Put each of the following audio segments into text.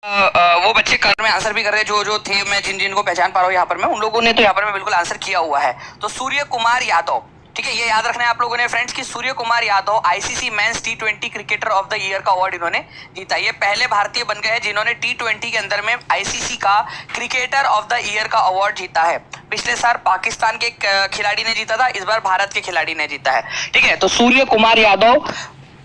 वो बच्चे कर में आंसर भी कर रहे जो जो थे, मैं जिन जिन को पहचान पा रहा हूँ यहाँ पर मैं, उन लोगों ने तो यहाँ पर मैं बिल्कुल आंसर किया हुआ है। तो सूर्य कुमार यादव, ठीक है, ये याद रखना है आप लोगों ने फ्रेंड्स कि सूर्य कुमार यादव आईसीसी मेंस टी20 क्रिकेटर ऑफ द ईयर का अवार्ड इन्होंने जीता। ये पहले भारतीय बन गए हैं जिन्होंने टी20 के अंदर में आईसीसी का क्रिकेटर ऑफ द ईयर का अवार्ड जीता है। पिछले साल पाकिस्तान के खिलाड़ी ने जीता था, इस बार भारत के खिलाड़ी ने जीता है। ठीक है, तो सूर्य कुमार यादव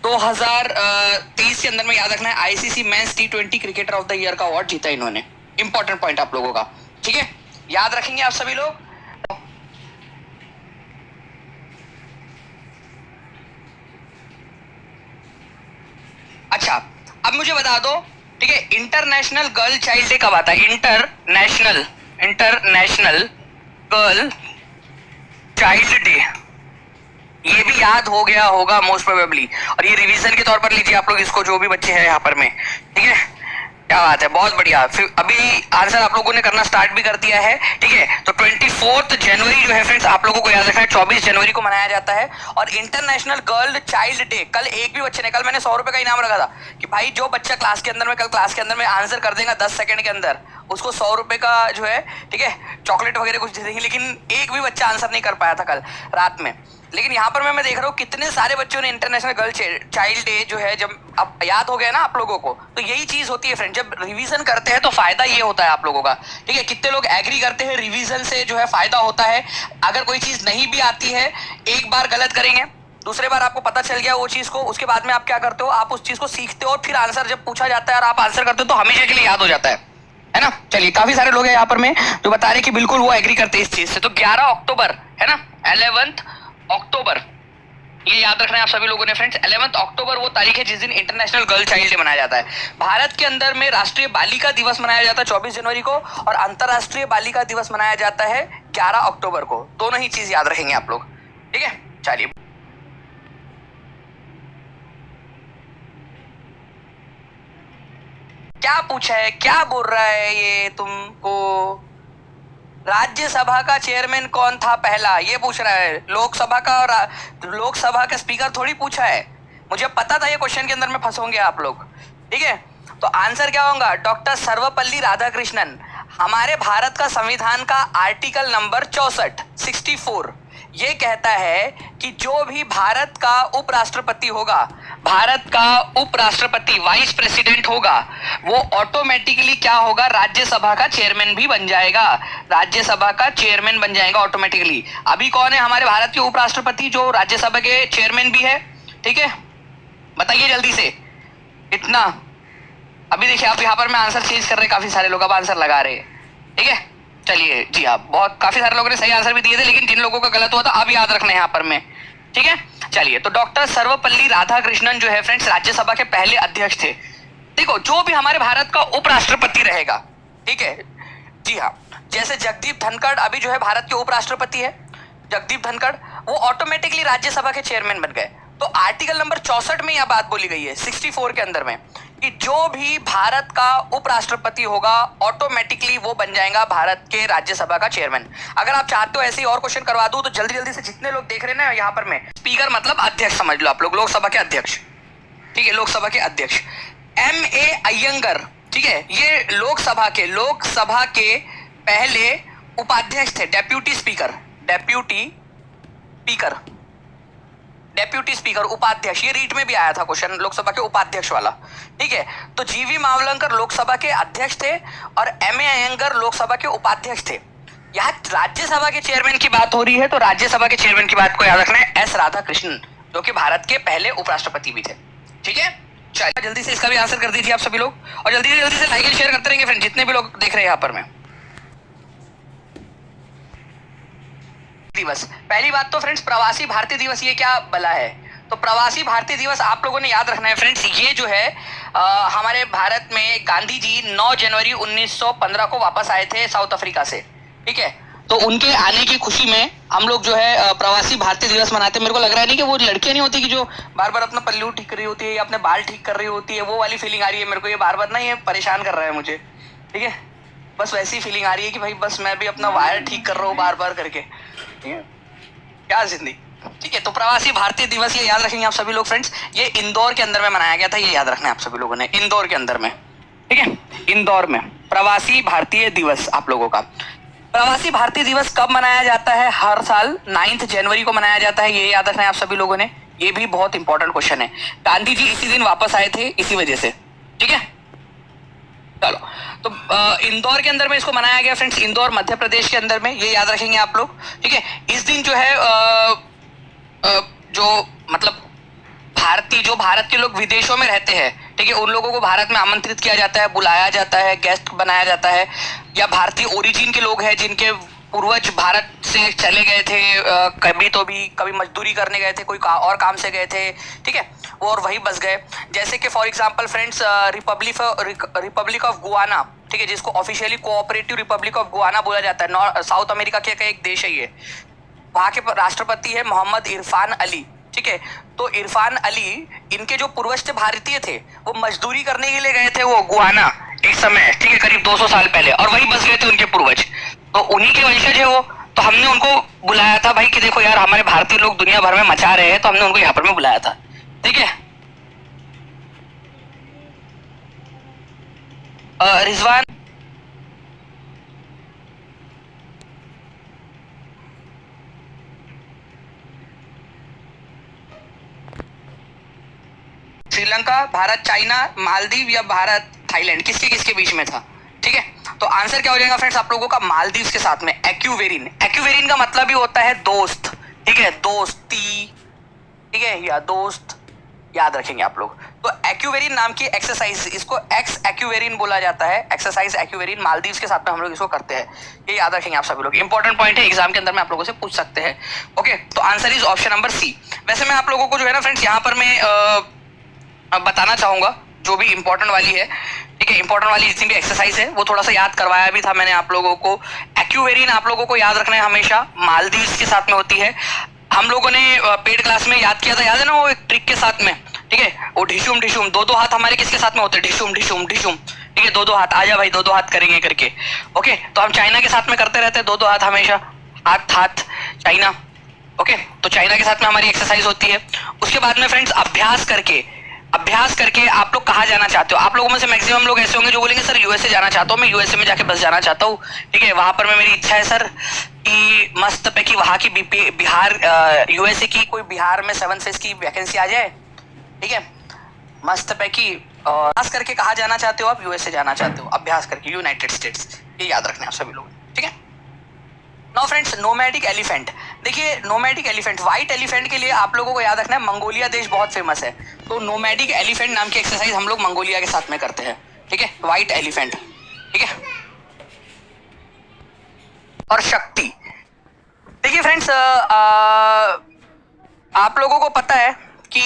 2023 के अंदर में याद रखना है आईसीसी मेंस टी20 क्रिकेटर ऑफ द ईयर का अवार्ड जीता इन्होंने। इंपॉर्टेंट पॉइंट आप लोगों का, ठीक है, याद रखेंगे आप सभी लोग। अच्छा, अब मुझे बता दो, ठीक है, इंटरनेशनल गर्ल चाइल्ड डे कब आता है? इंटरनेशनल गर्ल चाइल्ड डे, ये भी याद हो गया होगा मोस्ट प्रोबेबली, और ये रिवीजन के तौर पर लीजिए आप लोग इसको, जो भी बच्चे हैं यहाँ पर में, ठीक है, क्या बात है, बहुत बढ़िया। फिर अभी आंसर आप लोगों ने करना स्टार्ट भी कर दिया है, ठीक है। तो 24 जनवरी जो है फ्रेंड्स, आप लोगों को याद रखना है 24 जनवरी को मनाया जाता है। और इंटरनेशनल गर्ल चाइल्ड डे, कल एक भी बच्चे ने, कल मैंने 100 रुपए का इनाम रखा था कि भाई जो बच्चा क्लास के अंदर में कल क्लास के अंदर में आंसर कर देगा 10 सेकंड के अंदर, उसको 100 रुपए का जो है, ठीक है, चॉकलेट वगैरह कुछ दे देंगे। लेकिन एक भी बच्चा आंसर नहीं कर पाया था कल रात में। लेकिन यहाँ पर मैं देख रहा हूँ कितने सारे बच्चों ने इंटरनेशनल गर्ल चाइल्ड डे जो है, जब अब याद हो गया ना आप लोगों को, तो यही चीज होती है फ्रेंड, जब रिवीजन करते हैं तो फायदा ये होता है आप लोगों का, ठीक है। कितने लोग एग्री करते हैं रिवीजन से जो है फायदा होता है। अगर कोई चीज नहीं भी आती है, एक बार गलत करेंगे, दूसरे बार आपको पता चल गया वो चीज को, उसके बाद में आप क्या करते हो, आप उस चीज को सीखते हो, और फिर आंसर जब पूछा जाता है और आप आंसर करते हो तो हमेशा के लिए याद हो जाता है ना। चलिए, काफी सारे लोग हैं यहाँ पर में जो बता रहे कि बिल्कुल वो एग्री करते हैं इस चीज से। तो 11 अक्टूबर है ना, 11 अक्टूबर, ये याद रखना है आप सभी लोगों ने फ्रेंड्स। 11 अक्टूबर वो तारीख है जिस दिन इंटरनेशनल गर्ल चाइल्ड डे मनाया जाता है। भारत के अंदर में राष्ट्रीय बालिका दिवस मनाया जाता है 24 जनवरी को, और अंतरराष्ट्रीय बालिका दिवस मनाया जाता है 11 अक्टूबर को। दोनों ही चीज याद रखेंगे आप लोग, ठीक है। चलिए, क्या पूछा है, क्या बोल रहा है ये तुमको? राज्यसभा का चेयरमैन कौन था पहला, ये पूछ रहा है। लोकसभा का स्पीकर थोड़ी पूछा है। मुझे पता था ये क्वेश्चन के अंदर में फंसोगे आप लोग, ठीक है। तो आंसर क्या होगा? डॉक्टर सर्वपल्ली राधाकृष्णन। हमारे भारत का संविधान का आर्टिकल नंबर 64 ये कहता है कि जो भी भारत का उपराष्ट्रपति होगा, भारत का उपराष्ट्रपति वाइस प्रेसिडेंट होगा, वो ऑटोमेटिकली क्या होगा, राज्यसभा का चेयरमैन भी बन जाएगा। राज्यसभा का चेयरमैन बन जाएगा ऑटोमेटिकली। अभी कौन है हमारे भारत के उपराष्ट्रपति जो राज्यसभा के चेयरमैन भी है? ठीक है, बताइए जल्दी से इतना। अभी देखिए आप यहाँ पर मैं आंसर चेंज कर रहे, काफी सारे लोग अब आंसर लगा रहे हैं, ठीक है। चलिए जी, आप बहुत काफी सारे लोगों ने सही आंसर भी दिए थे, लेकिन जिन लोगों का गलत हुआ था अब याद रखना है यहाँ पर में, ठीक है। चलिए, तो डॉक्टर सर्वपल्ली राधाकृष्णन जो है फ्रेंड्स राज्यसभा के पहले अध्यक्ष थे। देखो, जो भी हमारे भारत का उपराष्ट्रपति रहेगा, ठीक है, जी हाँ, जैसे जगदीप धनखड़ अभी जो है भारत के उपराष्ट्रपति है, जगदीप धनखड़, वो ऑटोमेटिकली राज्यसभा के चेयरमैन बन गए। तो आर्टिकल नंबर 64 में यह बात बोली गई है, 64 के अंदर में, कि जो भी भारत का उपराष्ट्रपति होगा ऑटोमेटिकली वो बन जाएगा भारत के राज्यसभा का चेयरमैन। अगर आप चाहते हो ऐसे ही और क्वेश्चन करवा दूं तो जल्दी जल्दी से जितने लोग देख रहे हैं ना यहाँ पर में, स्पीकर मतलब अध्यक्ष समझ लो आप लोग, लोकसभा के अध्यक्ष, ठीक है, लोकसभा के अध्यक्ष M.A. अय्यंगर, ठीक है, ये लोकसभा के पहले उपाध्यक्ष थे, डेप्यूटी स्पीकर उपाध्यक्ष, ये रीट में भी आया था क्वेश्चन लोकसभा के उपाध्यक्ष वाला, ठीक है। तो जीवी मावलंकर लोकसभा के अध्यक्ष थे और M.A. अय्यंगर लोकसभा के उपाध्यक्ष थे। यहाँ राज्यसभा के चेयरमैन की बात हो रही है, तो राज्यसभा के चेयरमैन की बात को याद रखना है S. राधाकृष्णन, जो कि भारत के पहले उपराष्ट्रपति भी थे, ठीक है। चलिए, जल्दी से इसका भी आंसर कर दीजिए आप सभी लोग, और जल्दी से लाइक एंड शेयर करते रहेंगे फ्रेंड, जितने भी लोग देख रहे हैं यहाँ पर में। दिवस, पहली बात तो फ्रेंड्स प्रवासी भारतीय दिवस, ये क्या भला है? तो प्रवासी भारतीय दिवस आप लोगों ने याद रखना है फ्रेंड्स, ये जो है हमारे भारत में गांधी जी 9 जनवरी 1915 को वापस आए थे साउथ अफ्रीका से, ठीक है। तो उनके आने की खुशी में हम लोग जो है प्रवासी भारतीय दिवस मनाते हैं। मेरे को लग रहा है नहीं कि वो लड़कियां नहीं होती कि जो बार बार अपना पल्लू ठीक कर रही होती है या अपने बाल ठीक कर रही होती है, वो वाली फीलिंग आ रही है मेरे को, ये बार बार ना ये परेशान कर रहा है मुझे, ठीक है। बस वैसी फीलिंग आ रही है कि भाई बस मैं भी अपना वायर ठीक कर रहा हूँ बार बार करके, ठीक है, क्या जिंदगी, ठीक है। तो प्रवासी भारतीय दिवस ये याद रखेंगे आप सभी लोग फ्रेंड्स, ये इंदौर के अंदर में मनाया गया था, ये याद रखना है आप सभी लोगों ने, इंदौर के अंदर में, ठीक है। इंदौर में प्रवासी भारतीय दिवस आप लोगों का, प्रवासी भारतीय दिवस कब मनाया जाता है? हर साल 9 जनवरी को मनाया जाता है, ये याद रखना है आप सभी लोगों ने, ये भी बहुत इंपॉर्टेंट क्वेश्चन है। गांधी जी इसी दिन वापस आए थे इसी वजह से, ठीक है। चलो, तो इंदौर के अंदर में इसको मनाया गया फ्रेंड्स, इंदौर मध्य प्रदेश के अंदर में, ये याद रखेंगे आप लोग, ठीक है। इस दिन जो है जो मतलब भारतीय, जो भारत के लोग विदेशों में रहते हैं, ठीक है, उन लोगों को भारत में आमंत्रित किया जाता है, बुलाया जाता है, गेस्ट बनाया जाता है, या भारतीय ओरिजिन के लोग हैं जिनके पूर्वज भारत से चले गए थे, कभी मजदूरी करने गए थे, कोई और काम से गए थे, ठीक है, वो और वही बस गए। जैसे कि for example friends, Republic of Guana, ठीक है, जिसको officially cooperative Republic of Guana बोला जाता है, साउथ अमेरिका के एक देश है ये। वहाँ के राष्ट्रपति है मोहम्मद इरफान अली, ठीक है। तो इरफान अली, इनके जो पूर्वज थे भारतीय थे, वो मजदूरी करने के लिए गए थे वो गुआना एक समय, ठीक है, करीब 200 साल पहले, और वही बस गए थे उनके पूर्वज, तो उन्हीं के वंशज है वो। तो हमने उनको बुलाया था भाई कि देखो यार हमारे भारतीय लोग दुनिया भर में मचा रहे हैं, तो हमने उनको यहाँ पर में बुलाया था, ठीक है। रिजवान, श्रीलंका, भारत चाइना, मालदीव या भारत थाईलैंड, किसके किसके बीच में था, ठीक है। तो आंसर क्या हो जाएगा फ्रेंड्स आप लोगों का? मालदीव के साथ में। एक्यूवेरिन, एक्यूवेरिन का मतलब ही होता है दोस्त, ठीक है, दोस्ती, ठीक है, या दोस्त, याद रखेंगे आप लोग। तो एक्यूवेरिन नाम की एक्सरसाइज, इसको एक्स एक्यूवेरिन बोला जाता है, एक्सरसाइज एक्यूवेरिन, मालदीव के साथ में हम लोग इसको करते हैं, ये याद रखेंगे आप सभी लोग, इंपॉर्टेंट पॉइंट है, एग्जाम के अंदर में आप लोगों से पूछ सकते हैं। ओके, तो answer is option number C. वैसे मैं आप लोगों को जो है ना फ्रेंड्स यहाँ पर मैं बताना चाहूंगा जो भी इंपॉर्टेंट वाली है, ठीक है, इंपॉर्टेंट वाली जितनी भी एक्सरसाइज है वो थोड़ा सा याद करवाया भी था मैंने आप लोगों को। एक्यूवेरिन आप लोगों को याद रखना है हमेशा, मालदीव के साथ में होती है। हम लोगों ने पेड क्लास में याद किया था, याद है ना, वो एक ट्रिक के साथ में, ठीक है, वो ढिशुम ढिशुम, दो हाथ हमारे किसके साथ में होते हैं? ढिशुम ढिशुम ढिशुम, ठीक है, दो हाथ, आजा भाई दो हाथ करेंगे करके। ओके, तो हम चाइना के साथ में करते रहते हैं दो हाथ हमेशा, हाथ चाइना। ओके, तो चाइना के साथ में हमारी एक्सरसाइज होती है। उसके बाद में फ्रेंड्स अभ्यास करके आप लोग कहाँ जाना चाहते हो? आप लोगों में से मैक्सिमम लोग ऐसे होंगे जो बोलेंगे सर यूएसए जाना चाहता हूँ, मैं यूएसए में जाके बस जाना चाहता हूँ, ठीक है, वहां पर मैं, मेरी इच्छा है सर कि मस्त पे कि वहां की बिहार, यूएसए की कोई बिहार में 7 फेज की वैकेंसी आ जाए, ठीक है, मस्त पे की। और अभ्यास करके कहाँ जाना चाहते हो आप? यूएसए जाना चाहते हो, अभ्यास करके यूनाइटेड स्टेट्स, ये याद रखना है आप सभी लोग, ठीक है। नाउ फ्रेंड्स, नोमैडिक एलिफेंट, देखिए नोमैडिक एलिफेंट, व्हाइट एलिफेंट के लिए आप लोगों को याद रखना है मंगोलिया देश बहुत फेमस है, तो नोमैडिक एलिफेंट नाम की एक्सरसाइज हम लोग मंगोलिया के साथ में करते हैं, ठीक है, व्हाइट एलिफेंट, ठीक है। और शक्ति, देखिए फ्रेंड्स आप लोगों को पता है कि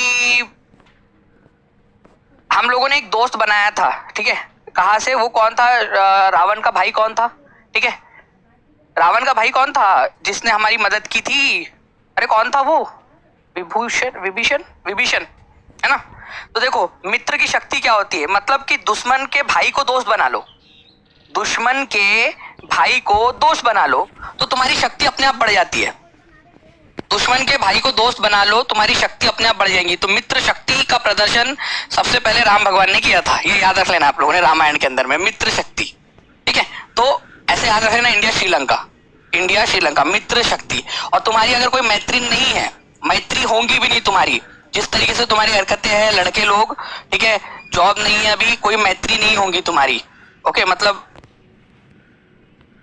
हम लोगों ने एक दोस्त बनाया था, ठीक है, कहाँ से? वो कौन था? रावण का भाई कौन था, ठीक है, रावण का भाई कौन था जिसने हमारी मदद की थी? अरे कौन था वो? विभीषण, है ना। तो देखो मित्र की शक्ति क्या होती है, मतलब कि दुश्मन के भाई को दोस्त बना लो, दुश्मन के भाई को दोस्त बना लो तो तुम्हारी शक्ति अपने आप बढ़ जाती है। दुश्मन के भाई को दोस्त बना लो, तुम्हारी शक्ति अपने आप बढ़ जाएगी। तो मित्र शक्ति का प्रदर्शन सबसे पहले राम भगवान ने किया था, ये याद रख लेना आप लोगों ने, रामायण के अंदर में मित्र शक्ति, ठीक है। तो ऐसे याद रख लेना, इंडिया श्रीलंका मित्र शक्ति। और तुम्हारी अगर कोई मैत्री नहीं है, मैत्री होंगी भी नहीं तुम्हारी, जिस तरीके से तुम्हारी हरकतें हैं, लड़के लोग, ठीक है, जॉब नहीं है अभी, कोई मैत्री नहीं होंगी तुम्हारी, ओके, मतलब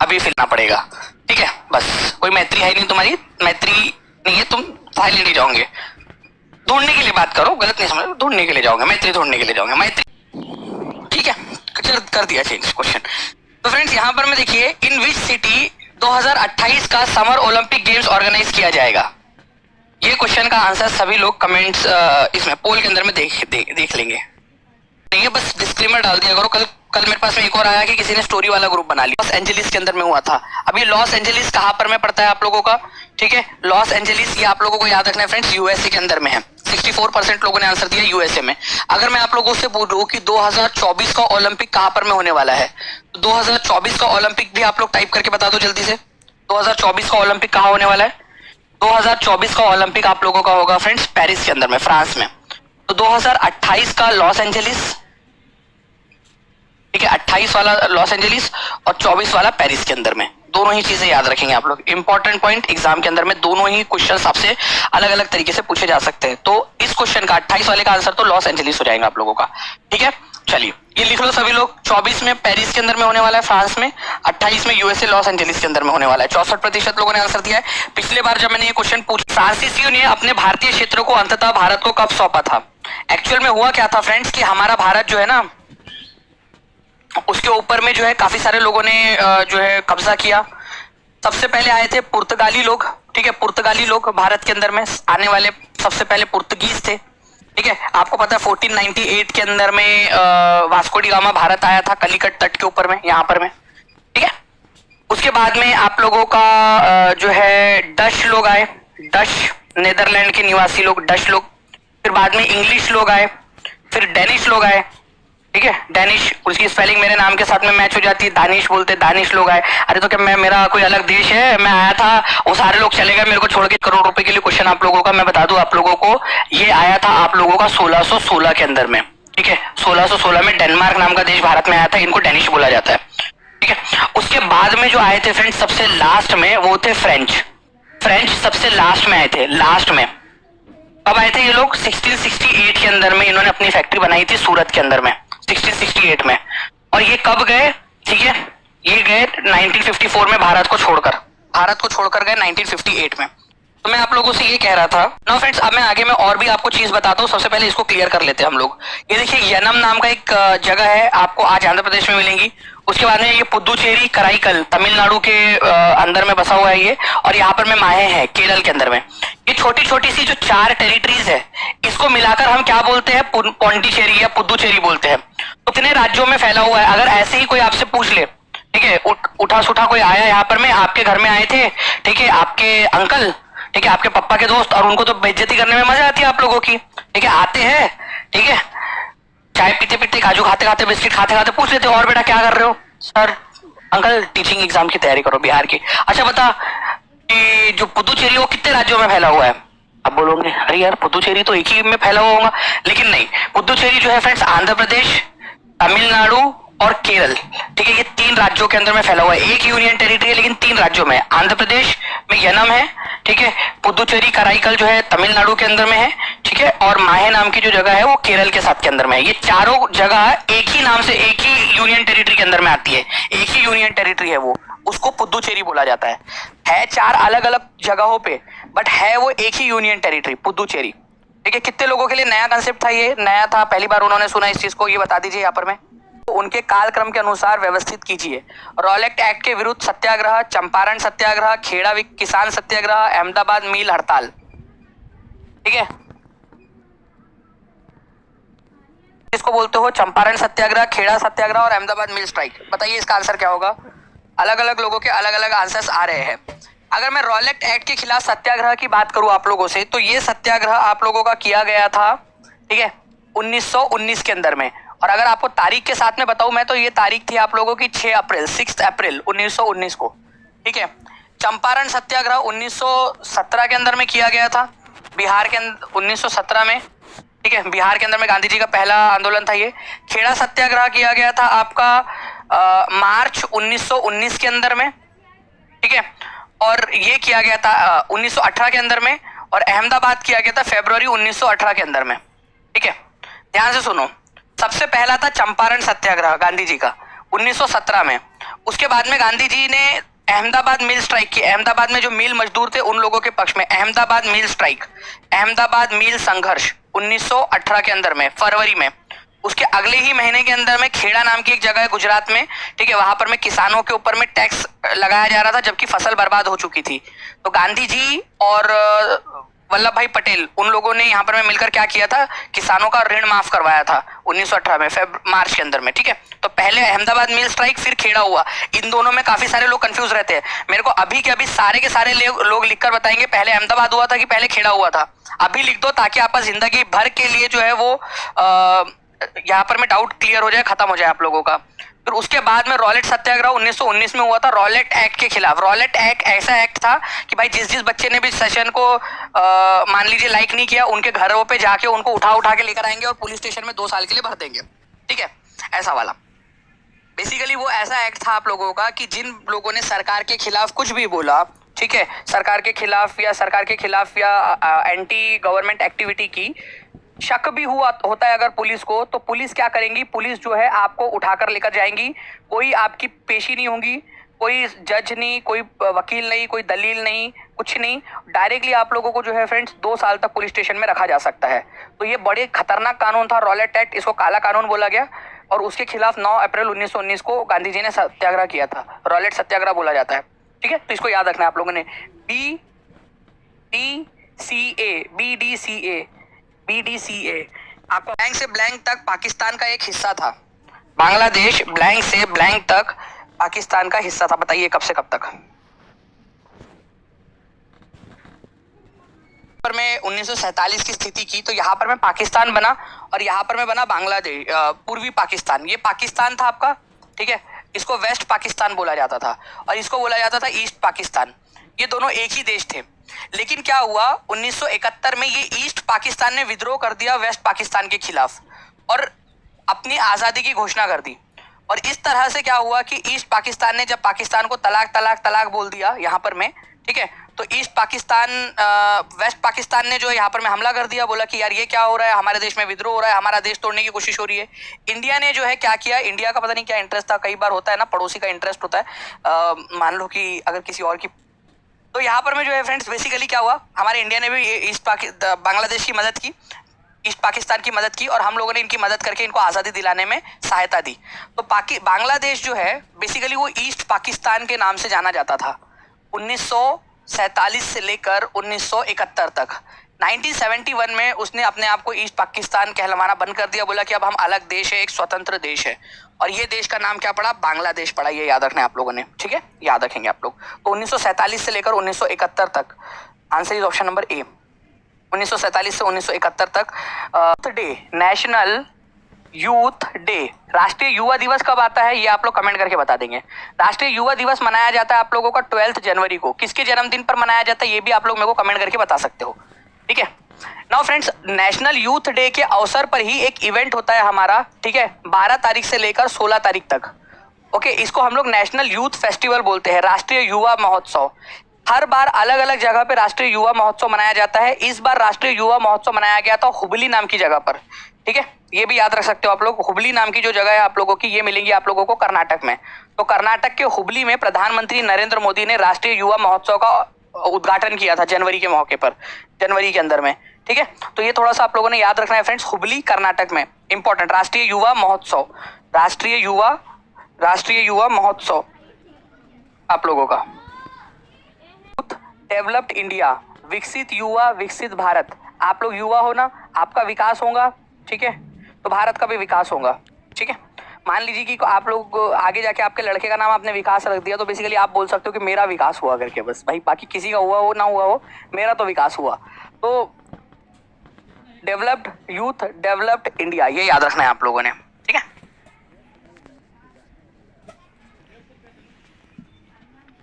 अभी फिरना पड़ेगा, ठीक है, बस कोई मैत्री है नहीं तुम्हारी, मैत्री नहीं है, तुम थाईलैंड ही जाओगे, ढूंढने के लिए बात करो, गलत नहीं समझ, ढूंढने के लिए जाओगे, मैत्री ढूंढने के लिए जाओगे, मैत्री, ठीक है, कर दिया चेंज क्वेश्चन। तो फ्रेंड्स यहाँ पर में देखिए, इन विच सिटी 2028 का समर ओलंपिक गेम्स ऑर्गेनाइज किया जाएगा? ये क्वेश्चन का आंसर सभी लोग कमेंट्स इसमें पोल के अंदर में देख लेंगे। नहीं, बस डिस्क्लेमर डाल दिया करो। कल मेरे पास में एक और आया कि किसी ने स्टोरी वाला ग्रुप बना लिया, लॉस एंजलिस के अंदर में हुआ था। अब ये लॉस एंजलिस कहाँ पर में पड़ता है आप लोगों का, ठीक है, लॉस एंजलिस, ये आप लोगों को याद रखना है फ्रेंड्स, यूएसए के अंदर में है। 64% लोगों ने आंसर दिया यूएसए में। अगर मैं आप लोगों से पूछूं कि 2024 का ओलंपिक कहाँ पर में होने वाला है, तो 2024 का ओलंपिक भी आप लोग टाइप करके बता दो जल्दी से। 2024 का ओलंपिक कहाँ होने वाला है? 2024 का ओलंपिक आप लोगों का होगा फ्रेंड्स पेरिस के अंदर में, फ्रांस में। तो 2028 का लॉस एंजलिस, ठीक है, 28 वाला लॉस एंजलिस और 24 वाला पेरिस के अंदर में। दोनों ही चीजें याद रखेंगे आप लोग, इंपॉर्टेंट पॉइंट एग्जाम के अंदर में दोनों ही क्वेश्चन आपसे अलग अलग तरीके से पूछे जा सकते हैं। तो इस क्वेश्चन का 28 वाले का आंसर तो लॉस एंजलिस हो जाएगा आप लोगों का। ठीक है, चलिए ये लिख लो सभी लोग। 24 में पेरिस के अंदर में होने वाला है फ्रांस में, 28 में यूएसए लॉस एंजलिस के अंदर में होने वाला है। 64% लोगों ने आंसर दिया है। पिछले बार जब मैंने ये क्वेश्चन पूछा, फ्रांसीसियों ने अपने भारतीय क्षेत्र को अंततः भारत को कब सौंपा था? एक्चुअल में हुआ क्या था फ्रेंड्स कि हमारा भारत जो है ना, उसके ऊपर में जो है काफी सारे लोगों ने जो है कब्जा किया। सबसे पहले आए थे पुर्तगाली लोग। ठीक है, पुर्तगाली लोग भारत के अंदर में आने वाले सबसे पहले पुर्तगीज थे। ठीक है, आपको पता है 1498 के अंदर में वास्को डी गामा भारत आया था कलिकट तट के ऊपर में, यहाँ पर में। ठीक है, उसके बाद में आप लोगों का जो है डच लोग आए, डच नेदरलैंड के निवासी लोग, डच लोग। फिर बाद में इंग्लिश लोग आए, फिर डेनिश लोग आए। ठीक है, डेनिश, उसकी स्पेलिंग मेरे नाम के साथ में मैच हो जाती है, दानिश बोलते, दानिश लोग आए। अरे तो क्या मैं, मेरा कोई अलग देश है? मैं आया था, वो सारे लोग चले गए मेरे को छोड़ के। करोड़ रुपए के लिए क्वेश्चन आप लोगों का मैं बता दूं आप लोगों को, ये आया था आप लोगों का 1616 के अंदर में। ठीक है, 1616 में डेनमार्क नाम का देश भारत में आया था, इनको डेनिश बोला जाता है। ठीक है, उसके बाद में जो आए थे फ्रेंड्स सबसे लास्ट में, वो थे फ्रेंच। फ्रेंच सबसे लास्ट में आए थे, लास्ट में। कब आए थे ये लोग? 1668 के अंदर में इन्होंने अपनी फैक्ट्री बनाई थी सूरत के अंदर में, 1668 में। और ये कब गए? ठीक है, ये गए 1954 में, भारत को छोड़कर गए 1958 में। तो मैं आप लोगों से ये कह रहा था नो फ्रेंड्स, अब मैं आगे में और भी आपको चीज बताता हूँ। सबसे पहले इसको क्लियर कर लेते हैं हम लोग। ये देखिए, यनम नाम का एक जगह है, आपको आज आंध्र प्रदेश में मिलेंगी। उसके बाद में ये पुदुचेरी कराईकल तमिलनाडु के अंदर में बसा हुआ है ये, और यहाँ पर में माहे है केरल के अंदर में। ये छोटी छोटी सी जो 4 टेरिटरीज है, इसको मिलाकर हम क्या बोलते हैं? पौंडीचेरी या पुदुचेरी बोलते हैं। कितने राज्यों में फैला हुआ है? अगर ऐसे ही कोई आपसे पूछ ले, ठीक है, उठा सुठा कोई आया यहाँ पर में, आपके घर में आए थे, ठीक है, आपके अंकल, ठीक है, आपके पापा के दोस्त, और उनको तो बेइज्जती करने में मजा आती है आप लोगों की। ठीक है, आते हैं, ठीक है, चाय पीते पीते, काजू खाते खाते, बिस्किट खाते खाते पूछ लेते, और बेटा क्या कर रहे हो? सर अंकल टीचिंग एग्जाम की तैयारी करो बिहार की। अच्छा बता कि जो पुदुचेरी वो कितने राज्यों में फैला हुआ है? अब बोलोगे अरे यार पुदुचेरी तो एक ही में फैला हुआ होगा, लेकिन नहीं, पुदुचेरी जो है फ्रेंड्स आंध्र प्रदेश, तमिलनाडु और केरल, ठीक है, ये 3 राज्यों के अंदर में फैला हुआ है। एक यूनियन टेरिटरी है लेकिन 3 राज्यों में। आंध्र प्रदेश में यनम है, ठीक है, पुदुचेरी कराईकल जो है तमिलनाडु के अंदर में है, ठीक है, और माहे नाम की जो जगह है वो केरल के साथ के अंदर में है। ये चारों जगह एक ही नाम से, एक ही यूनियन टेरिटरी के अंदर में आती है, एक ही यूनियन टेरिटरी है वो, उसको पुदुचेरी बोला जाता है 4 अलग अलग जगहों पे, बट है वो एक ही यूनियन टेरिटरी पुदुचेरी। ठीक है, कितने लोगों के लिए नया कंसेप्ट था? ये नया था, पहली बार उन्होंने सुना इस चीज को, ये बता दीजिए यहाँ पर में। तो उनके कालक्रम के अनुसार व्यवस्थित कीजिए। रॉलेट एक्ट के विरुद्ध सत्याग्रह, चंपारण सत्याग्रह, खेड़ा किसान सत्याग्रह, अहमदाबाद मिल हड़ताल। ठीक है, इसको बोलते हो चंपारण सत्याग्रह, खेड़ा सत्याग्रह और अहमदाबाद मिल स्ट्राइक। बताइए इसका आंसर क्या होगा? अलग अलग लोगों के अलग अलग आंसर्स आ रहे हैं। अगर मैं रॉलेट एक्ट के खिलाफ सत्याग्रह की बात करूं आप लोगों से, तो ये सत्याग्रह आप लोगों का किया गया था, ठीक है, 1919 के अंदर में। और अगर आपको तारीख के साथ में बताऊं मैं, तो ये तारीख थी आप लोगों की 6 अप्रैल 1919 को। ठीक है, चंपारण सत्याग्रह 1917 के अंदर में किया गया था, बिहार के अंदर 1917 में। ठीक है, बिहार के अंदर में गांधी जी का पहला आंदोलन था ये। खेड़ा सत्याग्रह किया गया था आपका मार्च 1919 के अंदर में। ठीक है, और ये किया गया था 1918 के अंदर में, और अहमदाबाद किया गया था फरवरी 1918 के अंदर में। ठीक है, ध्यान से सुनो, सबसे पहला था चंपारण सत्याग्रह गांधी जी का 1917 में। उसके बाद में गांधी जी ने अहमदाबाद मिल स्ट्राइक की। अहमदाबाद में जो मिल मजदूर थे उन लोगों के पक्ष में अहमदाबाद मिल स्ट्राइक, अहमदाबाद मिल संघर्ष 1918 के अंदर में, फरवरी में। उसके अगले ही महीने के अंदर में खेड़ा नाम की एक जगह है गुजरात में, ठीक है, वहां पर में किसानों के ऊपर में टैक्स लगाया जा रहा था जबकि फसल बर्बाद हो चुकी थी। तो गांधी जी और वल्लभ भाई पटेल उन लोगों ने यहाँ पर में मिलकर क्या किया था? किसानों का ऋण माफ करवाया था 1918 में मार्च के अंदर में। ठीक है, तो पहले अहमदाबाद मिल स्ट्राइक, फिर खेड़ा हुआ। इन दोनों में काफी सारे लोग कंफ्यूज रहते हैं। मेरे को अभी के अभी सारे के सारे लोग लिखकर बताएंगे पहले अहमदाबाद हुआ था कि पहले खेड़ा हुआ था। अभी लिख दो ताकि आपका जिंदगी भर के लिए जो है वो यहाँ पर में डाउट क्लियर हो जाए, खत्म हो जाए आप लोगों का। फिर उसके बाद में रॉलेट सत्याग्रह 1919 में हुआ था, रॉलेट एक्ट के खिलाफ। रॉलेट एक्ट ऐसा एक्ट था कि भाई जिस जिस बच्चे ने भी सेशन को मान लीजिए लाइक नहीं किया, उनके घरों पे जाके उनको उठा के लेकर आएंगे और पुलिस स्टेशन में 2 साल के लिए भर देंगे। ठीक है, ऐसा वाला। बेसिकली वो ऐसा एक्ट था आप लोगों का कि जिन लोगों ने सरकार के खिलाफ कुछ भी बोला, ठीक है, सरकार के खिलाफ या एंटी गवर्नमेंट एक्टिविटी की, शक भी हुआ होता है अगर पुलिस को, तो पुलिस क्या करेंगी, पुलिस जो है आपको उठाकर लेकर जाएंगी, कोई आपकी पेशी नहीं होगी, कोई जज नहीं, कोई वकील नहीं, कोई दलील नहीं, कुछ नहीं, डायरेक्टली आप लोगों को जो है फ्रेंड्स 2 साल तक पुलिस स्टेशन में रखा जा सकता है। तो ये बड़े खतरनाक कानून था, रॉलेट एक्ट, इसको काला कानून बोला गया, और उसके खिलाफ 9 अप्रैल 1919 को गांधी जी ने सत्याग्रह किया था, रॉलेट सत्याग्रह बोला जाता है, ठीक है। तो इसको याद रखना है आप लोगों ने, BDCA आपको ब्लैंक से ब्लैंक तक पाकिस्तान का एक हिस्सा था, बांग्लादेश ब्लैंक से ब्लैंक तक पाकिस्तान का हिस्सा था। बताइए कब से कब तक? पर मैं 1947 की स्थिति की, तो यहाँ पर मैं पाकिस्तान बना और यहाँ पर मैं बना बांग्लादेश, पूर्वी पाकिस्तान। ये पाकिस्तान था आपका, ठीक है, इसको वेस्ट पाकिस्तान बोला जाता था और इसको बोला जाता था ईस्ट पाकिस्तान। ये दोनों एक ही देश थे, लेकिन क्या हुआ 1971 में ये ईस्ट पाकिस्तान ने विद्रोह कर दिया वेस्ट पाकिस्तान के खिलाफ और अपनी आज़ादी की घोषणा कर दी। और इस तरह से क्या हुआ कि ईस्ट पाकिस्तान ने जब पाकिस्तान को तलाक तलाक तलाक बोल दिया यहाँ पर में, ठीक है, तो ईस्ट पाकिस्तान वेस्ट पाकिस्तान ने जो यहाँ पर में हमला कर दिया, बोला कि यार ये क्या हो रहा है, हमारे देश में विद्रोह हो रहा है, हमारा देश तोड़ने की कोशिश हो रही है। इंडिया ने जो है क्या किया, इंडिया का पता नहीं क्या इंटरेस्ट था, कई बार होता है ना पड़ोसी का इंटरेस्ट होता है, मान लो कि अगर किसी और की, तो यहाँ पर में जो है फ्रेंड्स बेसिकली क्या हुआ, हमारे इंडिया ने भी बांग्लादेश की मदद की, ईस्ट पाकिस्तान की मदद की, और हम लोगों ने इनकी मदद करके इनको आज़ादी दिलाने में सहायता दी। तो बांग्लादेश जो है बेसिकली वो ईस्ट पाकिस्तान के नाम से जाना जाता था 1947 से लेकर 1971 तक। 1971 में उसने अपने आप को ईस्ट पाकिस्तान कहलवाना बंद कर दिया, बोला कि अब हम अलग देश है, एक स्वतंत्र देश है, और ये देश का नाम क्या पड़ा, बांग्लादेश पड़ा। ये याद रखना है आप लोगों ने, ठीक है, याद रखेंगे आप लोग। तो 1947 से लेकर 1971 तक, answer is option number A, 1947 से 1971 तक। डे, नेशनल यूथ डे, राष्ट्रीय युवा दिवस कब आता है ये आप लोग कमेंट करके बता देंगे। राष्ट्रीय युवा दिवस मनाया जाता है आप लोगों का 12 जनवरी को। किसके जन्मदिन पर मनाया जाता है ये भी आप लोग मेरे को कमेंट करके बता सकते हो, ठीक है। Now friends, national youth day के अवसर पर ही एक इवेंट होता है हमारा, ठीक है, 12 तारीख से लेकर 16 तारीख तक, ओके, इसको हम लोग नेशनल यूथ फेस्टिवल बोलते हैं, राष्ट्रीय युवा महोत्सव। हर बार अलग अलग जगह पे राष्ट्रीय युवा महोत्सव मनाया जाता है। इस बार राष्ट्रीय युवा महोत्सव मनाया गया था हुबली नाम की जगह पर, ठीक है, ये भी याद रख सकते हो आप लोग। हुबली नाम की जो जगह है आप लोगों की, ये मिलेंगी आप लोगों को कर्नाटक में। तो कर्नाटक के हुबली में प्रधानमंत्री नरेंद्र मोदी ने राष्ट्रीय युवा महोत्सव का उद्घाटन किया था जनवरी के मौके पर, जनवरी के अंदर में, ठीक है। तो ये थोड़ा सा आप लोगों ने याद रखना है फ्रेंड्स, हुबली कर्नाटक में, इंपॉर्टेंट, राष्ट्रीय युवा महोत्सव, राष्ट्रीय युवा महोत्सव आप लोगों का। डेवलप्ड इंडिया, विकसित युवा विकसित भारत, आप लोग युवा हो ना, आपका विकास होगा, ठीक है, तो भारत का भी विकास होगा, ठीक है। मान लीजिए कि आप लोग आगे जाके आपके लड़के का नाम आपने विकास रख दिया, तो बेसिकली आप बोल सकते हो कि मेरा विकास हुआ करके, बस भाई, बाकी किसी का हुआ हो ना हुआ हो, मेरा तो विकास हुआ। तो डेवलप्ड यूथ, डेवलप्ड इंडिया, ये याद रखना है आप लोगों ने, ठीक है।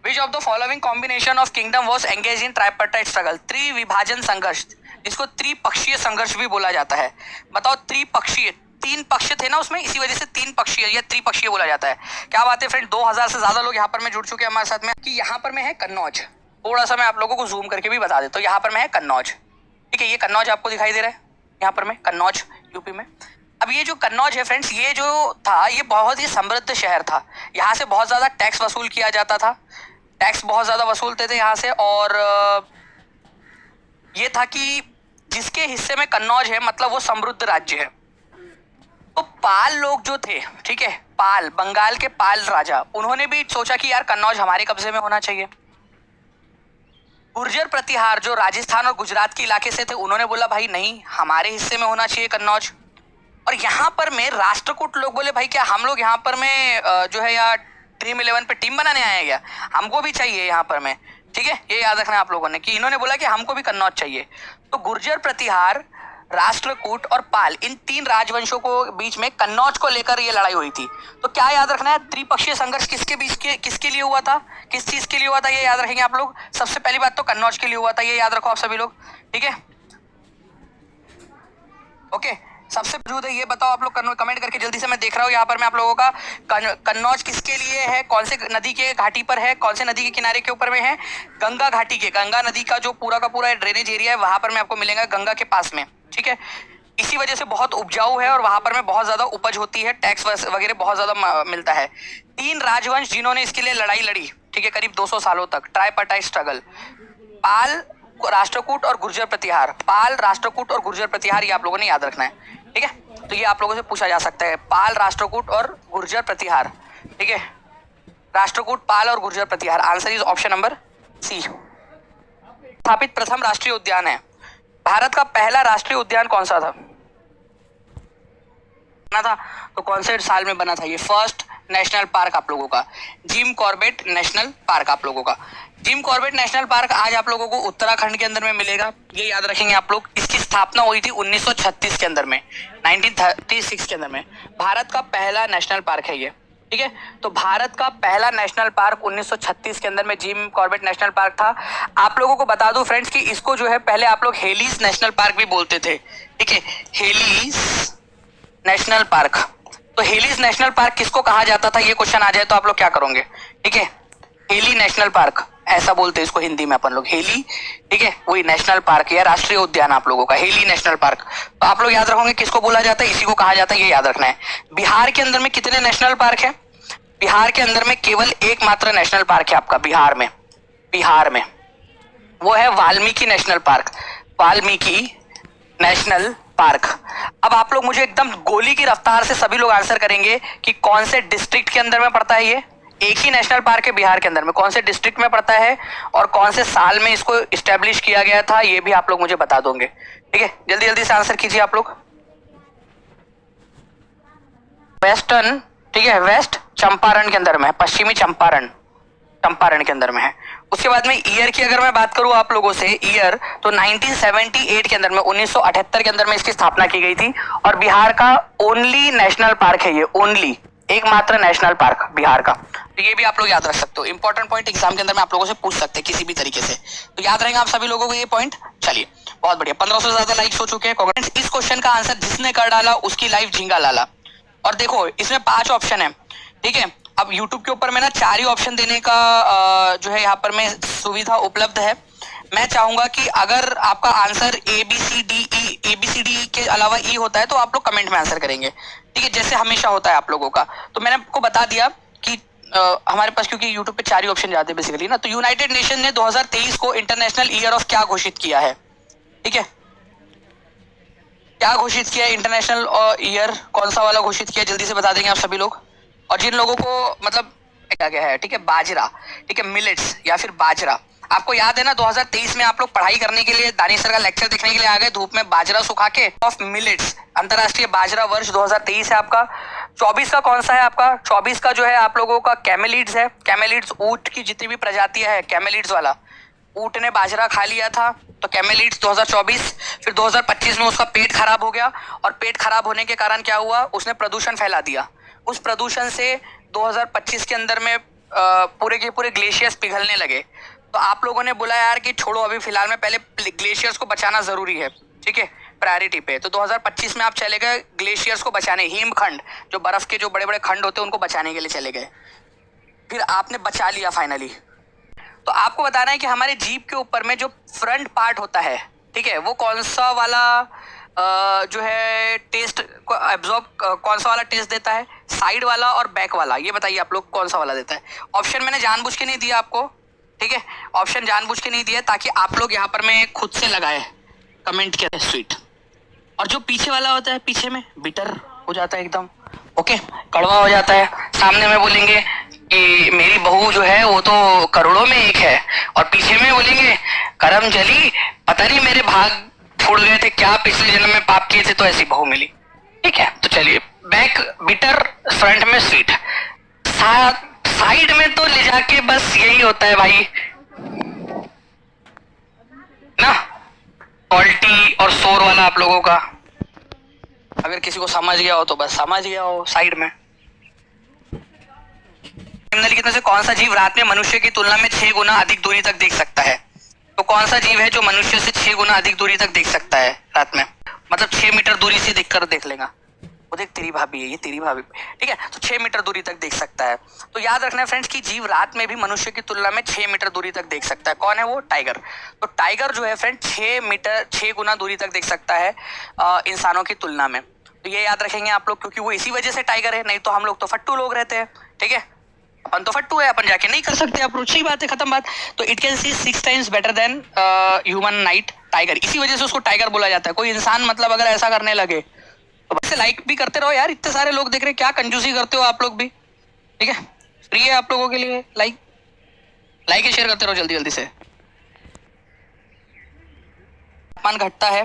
Which of the following combination of kingdom was engaged in tripartite struggle? त्रिविभाजन संघर्ष, जिसको त्रिपक्षीय संघर्ष भी बोला जाता है। बताओ, त्रिपक्षीय, 3 पक्ष थे ना उसमें, इसी वजह से 3 पक्षीय या त्रिपक्षीय बोला जाता है। क्या बात है फ्रेंड, 2000 से ज्यादा लोग यहाँ पर में जुड़ चुके हैं हमारे साथ में। कि यहाँ पर में है कन्नौज, थोड़ा सा मैं आप लोगों को जूम करके भी बता देता हूँ। यहाँ पर में है कन्नौज, ठीक है, ये कन्नौज आपको दिखाई दे रहा है यहाँ पर में, कन्नौज यूपी में। अब ये जो कन्नौज है फ्रेंड्स, ये जो था ये बहुत ही समृद्ध शहर था। यहाँ से बहुत ज्यादा टैक्स वसूल किया जाता था, टैक्स बहुत ज्यादा वसूलते थे यहाँ से। और ये था कि जिसके हिस्से में कन्नौज है मतलब वो समृद्ध राज्य है। तो पाल लोग जो थे, ठीक है, पाल, बंगाल के पाल राजा, उन्होंने भी सोचा कि यार कन्नौज हमारे कब्जे में होना चाहिए। गुर्जर प्रतिहार जो राजस्थान और गुजरात के इलाके से थे, उन्होंने बोला भाई नहीं, हमारे हिस्से में होना चाहिए कन्नौज। और यहाँ पर में राष्ट्रकूट लोग बोले भाई क्या हम लोग यहाँ पर में जो है यार ड्रीम 11 पे टीम बनाने आए हैं क्या, हमको भी चाहिए यहाँ पर में, ठीक है। ये याद रखना आप लोगों ने कि इन्होंने बोला कि हमको भी कन्नौज चाहिए। तो गुर्जर प्रतिहार, राष्ट्रकूट और पाल, इन 3 राजवंशों को बीच में कन्नौज को लेकर ये लड़ाई हुई थी। तो क्या याद रखना है, त्रिपक्षीय संघर्ष किसके बीच के, किसके लिए हुआ था, किस चीज के लिए हुआ था, ये याद रखेंगे आप लोग। सबसे पहली बात तो कन्नौज के लिए हुआ था, ये याद रखो आप सभी लोग, ठीक है, ओके। सबसे मौजूद है, ये बताओ आप लोग कमेंट करके जल्दी से। मैं देख रहा हूँ यहाँ पर मैं आप लोगों का कन्नौज किसके लिए है, कौन से नदी के घाटी पर है, कौन से नदी के किनारे के ऊपर में है, गंगा घाटी के, गंगा नदी का जो पूरा का पूरा ड्रेनेज एरिया है वहां पर मैं आपको मिलेगा, गंगा के पास में, ठीक है। इसी वजह से बहुत उपजाऊ है और वहां पर में बहुत ज्यादा उपज होती है, टैक्स वगैरह बहुत ज्यादा मिलता है। 3 राजवंश जिन्होंने इसके लिए लड़ाई लड़ी, ठीक है, करीब 200 सालों तक, ट्राइपार्टाइट स्ट्रगल, पाल, राष्ट्रकूट और गुर्जर प्रतिहार। पाल, राष्ट्रकूट और गुर्जर प्रतिहार ये आप लोगों ने याद रखना है, ठीक है। तो ये आप लोगों से पूछा जा सकता है, पाल, राष्ट्रकूट और गुर्जर प्रतिहार, ठीक है। राष्ट्रकूट, पाल और Gurjara Pratihara. Answer is option number C. स्थापित प्रथम राष्ट्रीय उद्यान है, भारत का पहला राष्ट्रीय उद्यान कौन सा था? तो कौन से साल में बना था ये? फर्स्ट नेशनल पार्क आप लोगों का जिम कॉर्बेट नेशनल पार्क आप लोगों का। जिम कॉर्बेट नेशनल पार्क आज आप लोगों को उत्तराखंड के अंदर में मिलेगा, ये याद रखेंगे आप लोग। इसकी स्थापना हुई थी 1936 के अंदर में, 1936 के अंदर में। भारत का पहला नेशनल पार्क है ये, ठीक है। तो भारत का पहला नेशनल पार्क 1936 के अंदर में जिम कॉर्बेट नेशनल पार्क था। आप लोगों को बता दूं फ्रेंड्स कि इसको जो है पहले आप लोग हेलीज नेशनल पार्क भी बोलते थे, ठीक है, हेलीज नेशनल पार्क। तो हेलीज नेशनल पार्क किसको कहा जाता था, ये क्वेश्चन आ जाए तो आप लोग क्या करोगे, ठीक है। हेली नेशनल पार्क ऐसा बोलते हैं इसको हिंदी में अपन लोग, हेली, ठीक है, वही नेशनल पार्क या राष्ट्रीय उद्यान आप लोगों का, हेली नेशनल पार्क। तो आप लोग याद रखोगे किसको बोला जाता है, इसी को कहा जाता है, ये याद रखना है। बिहार के अंदर में कितने नेशनल पार्क है? बिहार के अंदर में केवल एकमात्र नेशनल पार्क है आपका बिहार में, वो है Valmiki national park, Valmiki national park. अब आप लोग मुझे एकदम गोली की रफ्तार से सभी लोग आंसर करेंगे कि कौन से डिस्ट्रिक्ट के अंदर में पड़ता है ये। एक ही नेशनल पार्क है बिहार के अंदर में, कौन से डिस्ट्रिक्ट में पड़ता है और कौन से साल में इसको इस्टेब्लिश किया गया था, ये भी आप लोग मुझे बता दोगे, ठीक है। जल्दी जल्दी से आंसर कीजिए आप लोग। वेस्टर्न, ठीक है, वेस्ट चंपारण के अंदर में है, पश्चिमी चंपारण के अंदर में है। उसके बाद में ईयर की अगर मैं बात करूं आप लोगों से, ईयर तो 1978 के अंदर में, 1978 के अंदर में इसकी स्थापना की गई थी। और बिहार का ओनली नेशनल पार्क है ये, ओनली एकमात्र नेशनल पार्क बिहार का। तो ये भी आप लोग याद रख सकते हो, इंपॉर्टेंट पॉइंट एग्जाम के अंदर में आप लोगों से पूछ सकते हैं किसी भी तरीके से, तो याद रहेगा आप सभी लोगों को ये पॉइंट। चलिए बहुत बढ़िया, 1500 से ज्यादा लाइक्स हो चुके हैं, कांग्रेस। इस क्वेश्चन का आंसर जिसने कर डाला उसकी लाइफ झींगा लाला। और देखो इसमें 5 ऑप्शन है, ठीक है। अब YouTube के ऊपर में ना 4 ही ऑप्शन देने का जो है यहाँ पर में सुविधा उपलब्ध है। मैं चाहूंगा कि अगर आपका आंसर ABCD के अलावा E होता है तो आप लोग कमेंट में आंसर करेंगे, ठीक है, जैसे हमेशा होता है आप लोगों का। तो मैंने आपको बता दिया कि हमारे पास क्योंकि YouTube पे 4 ही ऑप्शन जाते हैं बेसिकली ना। तो यूनाइटेड नेशन ने 2023 को इंटरनेशनल ईयर ऑफ क्या घोषित किया है, ठीक है, क्या घोषित किया है इंटरनेशनल ईयर, कौन सा वाला घोषित किया, जल्दी से बता देंगे आप सभी लोग। और जिन लोगों को मतलब क्या क्या है, ठीक है, बाजरा, ठीक है, मिलेट्स या फिर बाजरा। आपको याद है ना 2023 में आप लोग पढ़ाई करने के लिए दानिश सर का लेक्चर देखने के लिए आ गए धूप में, बाजरा सुखा के, ऑफ मिलेट्स, अंतरराष्ट्रीय बाजरा वर्ष 2023 है आपका। 24 का कौन सा है आपका? 24 का जो है आप लोगों का कैमेलिड्स है। कैमेलिड्स ऊंट की जितनी भी प्रजातियां है, कैमेलिड्स वाला, ऊंट ने बाजरा खा लिया था तो कैमेलिड्स 2024। फिर 2025 में उसका पेट खराब हो गया और पेट खराब होने के कारण क्या हुआ, उसने प्रदूषण फैला दिया। उस प्रदूषण से 2025 के अंदर में पूरे के पूरे ग्लेशियर्स पिघलने लगे। तो आप लोगों ने बोला यार कि छोड़ो अभी फिलहाल में पहले ग्लेशियर्स को बचाना जरूरी है, ठीक है, प्रायोरिटी पे। तो 2025 में आप चले गए ग्लेशियर्स को बचाने, हिमखंड जो बर्फ के जो बड़े बड़े खंड होते हैं उनको बचाने के लिए चले गए। फिर आपने बचा लिया फाइनली। तो आपको बताना है कि हमारे जीप के ऊपर में जो फ्रंट पार्ट होता है, ठीक है, वो कौन सा वाला जो है टेस्ट को एब्जॉर्ब, कौन सा वाला टेस्ट देता है, साइड वाला और बैक वाला, ये बताइए आप लोग कौन सा वाला देता है। ऑप्शन मैंने जानबूझ के नहीं दिया आपको, ठीक है, ऑप्शन जानबूझ के नहीं दिया ताकि आप लोग यहाँ पर मैं खुद से लगाए कमेंट के स्वीट। और जो पीछे वाला होता है, पीछे में बिटर हो जाता है एकदम, ओके, कड़वा हो जाता है। सामने में बोलेंगे कि मेरी बहू जो है वो तो करोड़ों में एक है, और पीछे में बोलेंगे करम जली, पता नहीं मेरे भाग फूट गए थे क्या, पिछले जन्म में पाप किए थे तो ऐसी बहू मिली, ठीक है। तो चलिए, बैक बिटर, फ्रंट में स्वीट, साइड में तो ले जाके बस यही होता है भाई ना, क्वालिटी और शोर वाला आप लोगों का। अगर किसी को समझ गया हो तो बस समझ गया हो। साइड में निम्नलिखित में से कौन सा जीव रात में मनुष्य की तुलना में 6 गुना अधिक दूरी तक देख सकता है? तो कौन सा जीव है जो मनुष्य से 6 गुना अधिक दूरी तक देख सकता है रात में? मतलब 6 मीटर दूरी से देखकर देख लेगा, वो देख तेरी भाभी है, ये तेरी भाभी, ठीक है, तो 6 मीटर दूरी तक देख सकता है। तो याद रखना है फ्रेंड्स कि जीव रात में भी मनुष्य की तुलना में 6 मीटर दूरी तक देख सकता है। कौन है वो? टाइगर। तो टाइगर जो है फ्रेंड 6 गुना दूरी तक देख सकता है इंसानों की तुलना में। तो ये याद रखेंगे आप लोग, क्योंकि वो इसी वजह से टाइगर है, नहीं तो हम लोग तो फट्टू लोग रहते हैं, ठीक है, अपन तो फट्टू है, अपन जाके नहीं कर सकते अप्रोच, सही बात है, खत्म बात। तो it can see 6 times better than human night tiger, इसी वजह से उसको टाइगर बोला जाता है। कोई इंसान मतलब अगर ऐसा करने लगे तो बस लाइक भी करते रहो यार, इतने सारे लोग देख रहे हैं, क्या कंजूसी करते हो आप लोग भी, ठीक है, फ्री है आप लोगों के लिए, लाइक लाइक शेयर करते रहो जल्दी जल्दी से। तापमान घटता है,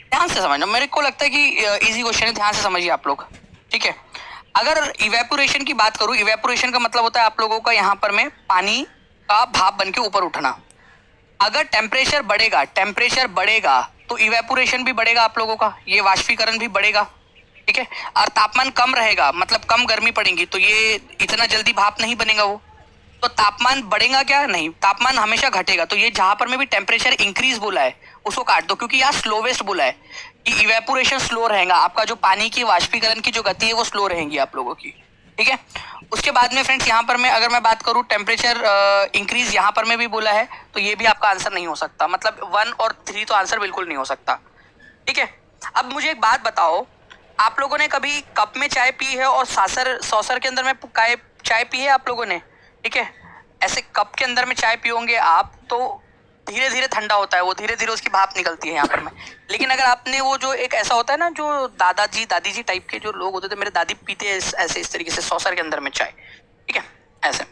ध्यान से समझना, मेरे को लगता है कि इजी क्वेश्चन है, ध्यान से समझिए आप लोग, ठीक है। अगर इवेपोरेशन की बात करूं, इवेपोरेशन का मतलब होता है आप लोगों का यहाँ पर में पानी का भाप बन के ऊपर उठना। अगर टेम्परेचर बढ़ेगा तो इवेपोरेशन भी बढ़ेगा आप लोगों का, ये वाष्पीकरण भी बढ़ेगा, ठीक है। और तापमान कम रहेगा मतलब कम गर्मी पड़ेगी तो ये इतना जल्दी भाप नहीं बनेगा वो। तो तापमान बढ़ेगा क्या? नहीं, तापमान हमेशा घटेगा। तो ये जहां पर में भी टेम्परेचर इंक्रीज बोला है उसको काट दो, क्योंकि यहाँ स्लोवेस्ट बोला है कि इवेपोरेशन स्लो रहेगा, आपका जो पानी की वाष्पीकरण की जो गति है वो स्लो रहेगी आप लोगों की, ठीक है। उसके बाद में फ्रेंड्स यहाँ पर मैं अगर मैं बात करूँ टेम्परेचर इंक्रीज यहाँ पर में भी बोला है, तो ये भी आपका आंसर नहीं हो सकता, मतलब 1 और 3 तो आंसर बिल्कुल नहीं हो सकता, ठीक है। अब मुझे एक बात बताओ, आप लोगों ने कभी कप में चाय पी है और सॉसर के अंदर में चाय पी है आप लोगों ने, ठीक है। ऐसे कप के अंदर में चाय पियोगे आप तो धीरे धीरे ठंडा होता है वो, धीरे धीरे उसकी भाप निकलती है यहाँ पर में। लेकिन अगर आपने वो जो एक ऐसा होता है ना, जो दादी जी टाइप के जो लोग होते थे, मेरे दादी पीते हैं ऐसे इस तरीके से सॉसर के अंदर में चाय, ठीक है, ऐसे,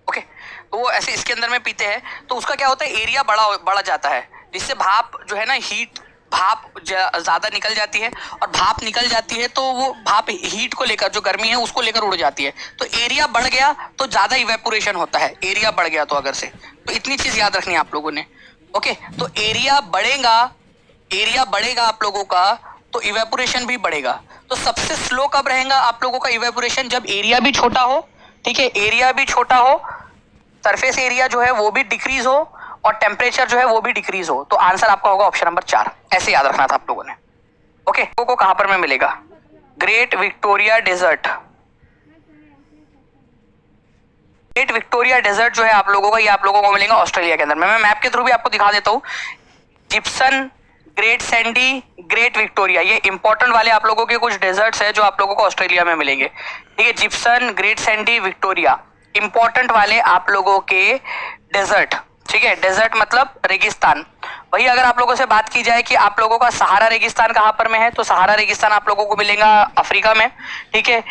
ओके, तो वो ऐसे इसके अंदर में पीते हैं, तो उसका क्या होता है, एरिया बढ़ जाता है, जिससे भाप जो है ना, भाप ज्यादा निकल जाती है, और भाप निकल जाती है तो वो भाप हीट को लेकर, जो गर्मी है उसको लेकर उड़ जाती है, तो एरिया बढ़ गया तो ज्यादा इवेपोरेशन होता है, एरिया बढ़ गया तो अगर से, तो इतनी चीज याद रखनी है आप लोगों ने, ओके। तो एरिया बढ़ेगा आप लोगों का तो इवेपोरेशन भी बढ़ेगा। तो सबसे स्लो कब रहेगा आप लोगों का इवेपोरेशन? जब एरिया भी छोटा हो, ठीक है, एरिया भी छोटा हो, सरफेस एरिया जो है वो भी डिक्रीज हो, और टेम्परेचर जो है वो भी डिक्रीज हो। तो आंसर आपका होगा ऑप्शन नंबर 4, ऐसे याद रखना था आप लोगों ने, ओके। को कहां पर में मिलेगा? Great Victoria Desert. Great Victoria Desert जो है आप लोगों का, ये आप लोगों को मिलेगा ऑस्ट्रेलिया के अंदर। मैं मैप के थ्रू भी आपको दिखा देता हूँ। Gipson, great Sandy, great Victoria, ये इंपॉर्टेंट वाले आप लोगों के कुछ डेजर्ट्स है जो आप लोगों को ऑस्ट्रेलिया में मिलेंगे, ठीक है। Gipson, great Sandy, Victoria, important वाले आप लोगों के डेजर्ट, ठीक है। डेजर्ट मतलब रेगिस्तान। वही अगर आप लोगों से बात की जाए कि आप लोगों का सहारा रेगिस्तान कहाँ पर में है, तो सहारा रेगिस्तान आप लोगों को मिलेगा अफ्रीका में, ठीक है।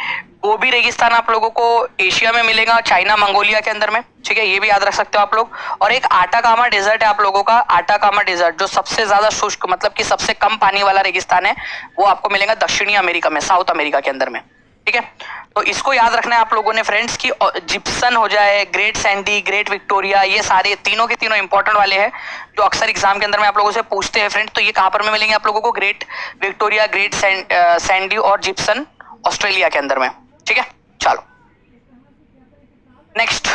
गोबी रेगिस्तान आप लोगों को एशिया में मिलेगा, चाइना, मंगोलिया के अंदर में, ठीक है, ये भी याद रख सकते हो आप लोग। और एक आटाकामा डेजर्ट है आप लोगों का, आटाकामा डेजर्ट, जो सबसे ज्यादा शुष्क मतलब कि सबसे कम पानी वाला रेगिस्तान है, वो आपको मिलेगा दक्षिणी अमेरिका में, साउथ अमेरिका के अंदर में, ठीक है। तो इसको याद रखना है आप लोगों ने फ्रेंड्स की जिप्सन हो जाए, ग्रेट सैंडी, ग्रेट विक्टोरिया, ये सारे तीनों के तीनों इंपॉर्टेंट वाले हैं जो अक्सर एग्जाम के अंदर में आप लोगों से पूछते हैं फ्रेंड्स। तो ये कहां पर में मिलेंगे आप लोगों को? ग्रेट विक्टोरिया, ग्रेट सैंडी और जिप्सन ऑस्ट्रेलिया के अंदर में, ठीक है। चलो नेक्स्ट,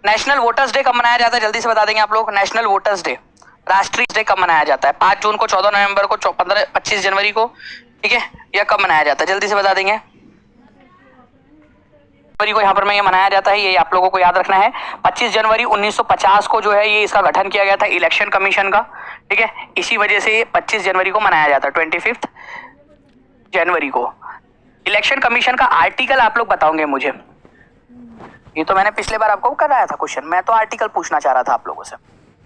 नेशनल वोटर्स डे कब मनाया जाता है? जल्दी से बता देंगे आप लोग। नेशनल वोटर्स डे, राष्ट्रीय डे कब मनाया जाता है? 5 जून को, 14 नवंबर को, 25 जनवरी को, ठीक है, या कब मनाया जाता है? जल्दी से बता देंगे। जनवरी को यहाँ पर में ये मनाया जाता है, ये आप लोगों को याद रखना है। 25 जनवरी 1950 को जो है ये इसका गठन किया गया था इलेक्शन कमीशन का, ठीक है, इसी वजह से 25 जनवरी को मनाया जाता है, 25 जनवरी को। इलेक्शन कमीशन का आर्टिकल आप लोग बताओगे मुझे? ये तो मैंने पिछले बार आपको कराया था क्वेश्चन, मैं तो आर्टिकल पूछना चाह रहा था आप लोगों से,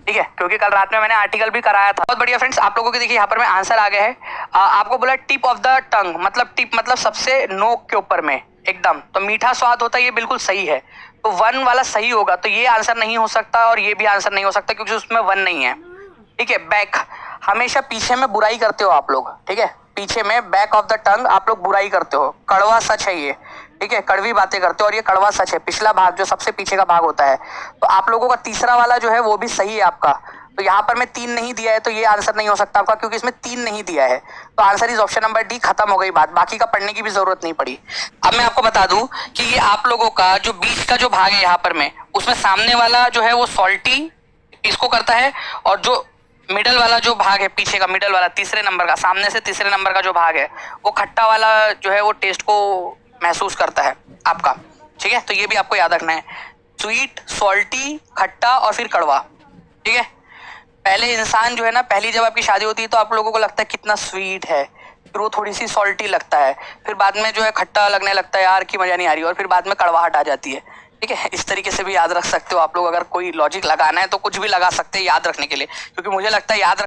ठीक है, क्योंकि कल रात में मैंने आर्टिकल भी कराया था। बहुत बढ़िया फ्रेंड्स, आप लोगों के देखिए यहाँ पर में आंसर आ गया है। आपको बोला टिप ऑफ द टंग, मतलब टिप मतलब सबसे नोक के ऊपर में एकदम, तो मीठा स्वाद होता है, ये बिल्कुल सही है, तो 1 वाला सही होगा। तो ये आंसर नहीं हो सकता और ये भी आंसर नहीं हो सकता क्योंकि उसमें 1 नहीं है, ठीक है। बैक, हमेशा पीछे में बुराई करते हो आप लोग, ठीक है, पीछे में बैक ऑफ द टंग आप लोग बुराई करते हो, कड़वा सच है ये, ठीक है, कड़वी बातें करते हो और ये कड़वा सच है, पिछला भाग जो सबसे पीछे का भाग होता है। तो आप लोगों का तीसरा वाला जो है वो भी सही है आपका, तो यहाँ पर मैं 3 नहीं दिया है तो ये आंसर नहीं हो सकता आपका, क्योंकि इसमें 3 नहीं दिया है, तो answer is option number D. खत्म हो गई बात, बाकी का पढ़ने की भी जरूरत नहीं पड़ी। अब मैं आपको बता दूं कि ये आप लोगों का जो बीच का जो भाग है यहाँ पर में, उसमें सामने वाला जो है वो सॉल्टी इसको करता है, और जो मिडल वाला जो भाग है, पीछे का मिडल वाला, तीसरे नंबर का, सामने से तीसरे नंबर का जो भाग है, वो खट्टा वाला जो है वो टेस्ट को महसूस करता है आपका। ठीक है, तो ये भी आपको याद रखना है, स्वीट, सॉल्टी, खट्टा और फिर कड़वा। ठीक है, पहले इंसान जो है ना, पहली जब आपकी शादी होती है तो आप लोगों को लगता है कितना स्वीट है, फिर वो थोड़ी सी सॉल्टी लगता है, फिर बाद में जो है खट्टा लगने लगता है, यार की मजा नहीं आ रही, और फिर बाद में कड़वाहट आ जाती है। ठीक है, इस तरीके से भी याद रख सकते हो आप लोग। अगर कोई लॉजिक लगाना है तो कुछ भी लगा सकते हैं याद रखने के लिए, क्योंकि मुझे लगता है याद